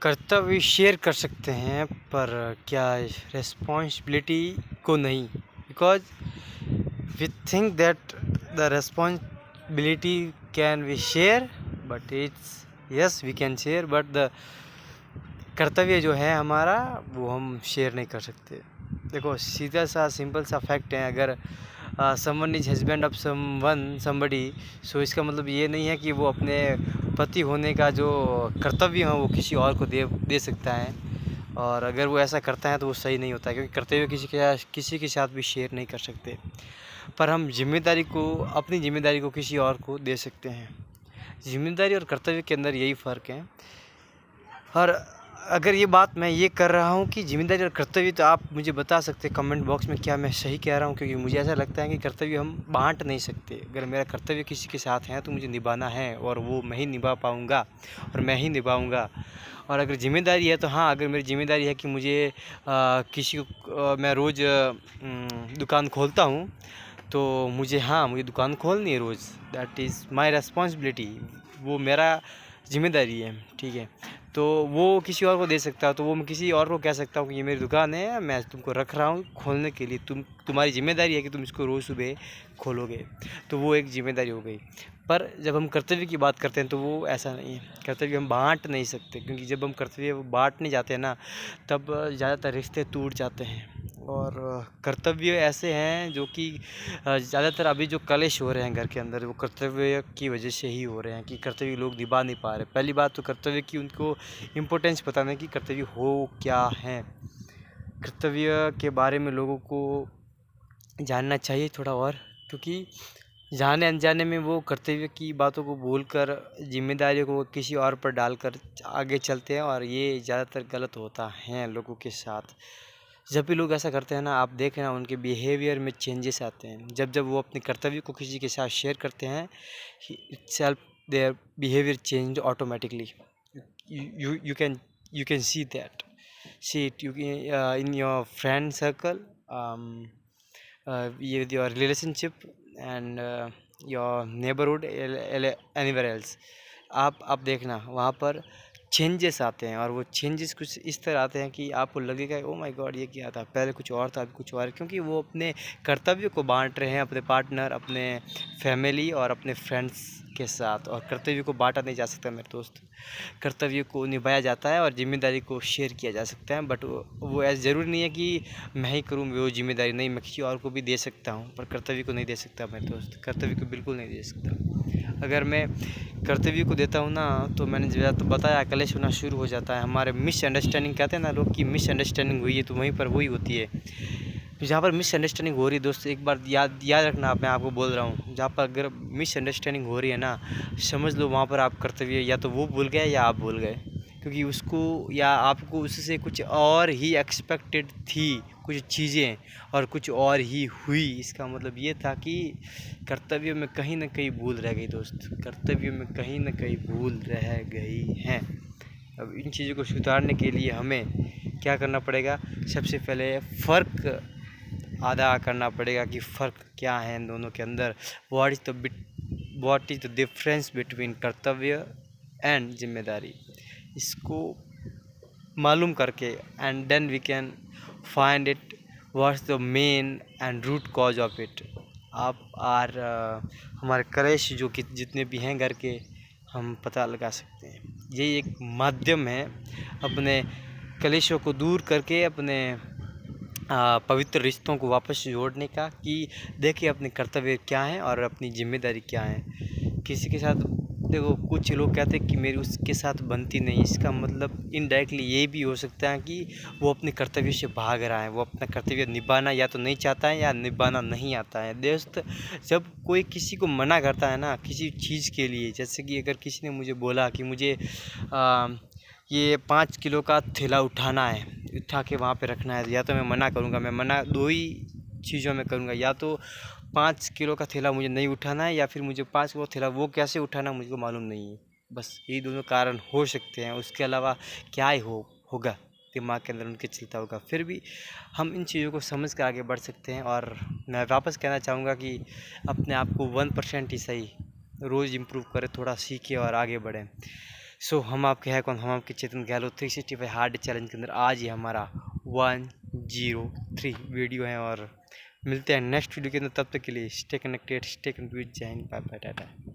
कर्तव्य शेयर कर सकते हैं पर क्या रिस्पॉन्सिबिलिटी को नहीं, because we think that the responsibility can we share but it's yes we can share but the कर्तव्य जो है हमारा वो हम शेयर नहीं कर सकते। देखो सीधा सा सिंपल सा फैक्ट है, अगर someone is husband of somebody, so इसका मतलब ये नहीं है कि वो अपने पति होने का जो कर्तव्य है वो किसी और को दे सकता है। और अगर वो ऐसा करता है तो वो सही नहीं होता है, क्योंकि कर्तव्य किसी के साथ भी शेयर नहीं कर सकते। पर हम जिम्मेदारी को, अपनी जिम्मेदारी को किसी और को दे सकते हैं। जिम्मेदारी और कर्तव्य के अंदर यही फ़र्क है। और अगर ये बात मैं ये कर रहा हूँ कि जिम्मेदारी और कर्तव्य, तो आप मुझे बता सकते हैं कमेंट बॉक्स में क्या मैं सही कह रहा हूँ, क्योंकि मुझे ऐसा लगता है कि कर्तव्य हम बांट नहीं सकते। अगर मेरा कर्तव्य किसी के साथ है तो मुझे निभाना है और वो मैं ही निभा पाऊँगा और मैं ही निभाऊँगा। और अगर जिम्मेदारी है तो हाँ, अगर मेरी जिम्मेदारी है कि मुझे किसी को मैं रोज़ दुकान खोलता हूँ तो मुझे दुकान खोलनी है रोज़, दैट इज़ माई रेस्पॉन्सिबिलिटी, वो मेरा जिम्मेदारी है, ठीक है। तो वो किसी और को दे सकता है, तो वो मैं किसी और को कह सकता हूँ कि ये मेरी दुकान है, मैं तुमको रख रहा हूँ खोलने के लिए, तुम्हारी जिम्मेदारी है कि तुम इसको रोज़ सुबह खोलोगे, तो वो एक जिम्मेदारी हो गई। पर जब हम कर्तव्य की बात करते हैं तो वो ऐसा नहीं है। कर्तव्य हम बांट नहीं सकते, क्योंकि जब हम कर्तव्य बांटने जाते हैं ना, तब ज़्यादातर रिश्ते टूट जाते हैं। और कर्तव्य ऐसे हैं जो कि ज़्यादातर अभी जो कलेश हो रहे हैं घर के अंदर, वो कर्तव्य की वजह से ही हो रहे हैं कि कर्तव्य लोग निभा नहीं पा रहे। पहली बात तो कर्तव्य की उनको इम्पोर्टेंस पता नहीं कि कर्तव्य हो क्या है। कर्तव्य के बारे में लोगों को जानना चाहिए थोड़ा और, क्योंकि जाने अनजाने में वो कर्तव्य की बातों को भूलकर जिम्मेदारियों को किसी और पर डालकर आगे चलते हैं, और ये ज़्यादातर गलत होता है लोगों के साथ। जब भी लोग ऐसा करते हैं ना, आप देखें ना, उनके बिहेवियर में चेंजेस आते हैं। जब वो अपने कर्तव्य को किसी के साथ शेयर करते हैं, itself their behavior change automatically. You can see that, see it in your friend circle, with your relationship and your neighborhood, anywhere else. आप देखना वहाँ पर चेंजेस आते हैं, और वो चेंजेस कुछ इस तरह आते हैं कि आपको लगेगा ओ माय गॉड ये क्या था, पहले कुछ और था अभी कुछ और है, क्योंकि वो अपने कर्तव्य को बांट रहे हैं अपने पार्टनर, अपने फैमिली और अपने फ्रेंड्स के साथ। और कर्तव्य को बांटा नहीं जा सकता मेरे दोस्त, कर्तव्य को निभाया जाता है और जिम्मेदारी को शेयर किया जा सकता है। बट वो ऐसा ज़रूरी नहीं है कि मैं ही करूँ वो जिम्मेदारी, नहीं, मैं किसी और को भी दे सकता हूँ, पर कर्तव्य को नहीं दे सकता मेरे दोस्त, कर्तव्य को बिल्कुल नहीं दे सकता। अगर मैं कर्तव्य को देता हूँ ना, तो मैंने जैसा तो बताया कलेश होना शुरू हो जाता है। हमारे मिसअंडरस्टैंडिंग कहते हैं ना लोग कि मिसअंडरस्टैंडिंग हुई है, तो वहीं पर वही होती है। तो जहाँ पर मिसअंडरस्टैंडिंग हो रही है दोस्त, एक बार याद रखना, मैं आपको बोल रहा हूँ, जहाँ पर अगर मिसअंडरस्टैंडिंग हो रही है ना, समझ लो वहाँ पर आप कर्तव्य या तो वो भूल गए या आप भूल गए, क्योंकि उसको या आपको उससे कुछ और ही एक्सपेक्टेड थी कुछ चीज़ें और कुछ और ही हुई। इसका मतलब ये था कि कर्तव्य में कहीं ना कहीं भूल रह गई दोस्त, कर्तव्य में कहीं ना कहीं भूल रह गई हैं। अब इन चीज़ों को सुधारने के लिए हमें क्या करना पड़ेगा, सबसे पहले फ़र्क अदा करना पड़ेगा कि फ़र्क क्या है इन दोनों के अंदर, what is the difference between कर्तव्य एंड जिम्मेदारी। इसको मालूम करके and then we can find it what's the main and root cause of it. हमारे कलेश जो कि जितने भी हैं घर के, हम पता लगा सकते हैं। ये एक माध्यम है अपने कलेशों को दूर करके अपने पवित्र रिश्तों को वापस जोड़ने का, कि देखिए अपने कर्तव्य क्या हैं और अपनी जिम्मेदारी क्या है। किसी के साथ देखो, कुछ लोग कहते हैं कि मेरी उसके साथ बनती नहीं, इसका मतलब इनडायरेक्टली ये भी हो सकता है कि वो अपने कर्तव्य से भाग रहा है, वो अपना कर्तव्य निभाना या तो नहीं चाहता है या निभाना नहीं आता है। दोस्त, जब कोई किसी को मना करता है ना किसी चीज़ के लिए, जैसे कि अगर किसी ने मुझे बोला कि मुझे ये 5 किलो का थैला उठाना है, उठा के वहाँ पे रखना है, या तो मैं मना करूँगा। मैं मना दो ही चीज़ों में करूँगा, या तो 5 किलो का थैला मुझे नहीं उठाना है, या फिर मुझे 5 किलो थैला वो कैसे उठाना मुझको मालूम नहीं है। बस यही दोनों कारण हो सकते हैं, उसके अलावा क्या ही होगा दिमाग के अंदर उनके चलता होगा। फिर भी हम इन चीज़ों को समझ कर आगे बढ़ सकते हैं। और मैं वापस कहना चाहूँगा कि अपने आप को 1% ही सही रोज़ इम्प्रूव करें, थोड़ा सीखें और आगे बढ़ें। सो हम आपके हैं कौन, हम आपके चेतन गहलोत 365 हार्ड चैलेंज के अंदर आज ही हमारा 103 वीडियो है और मिलते हैं नेक्स्ट वीडियो के अंदर। तब तक के लिए स्टे कनेक्टेड, स्टे कन्फ्यूज। जय हिंद, बाय बाय, टाटा।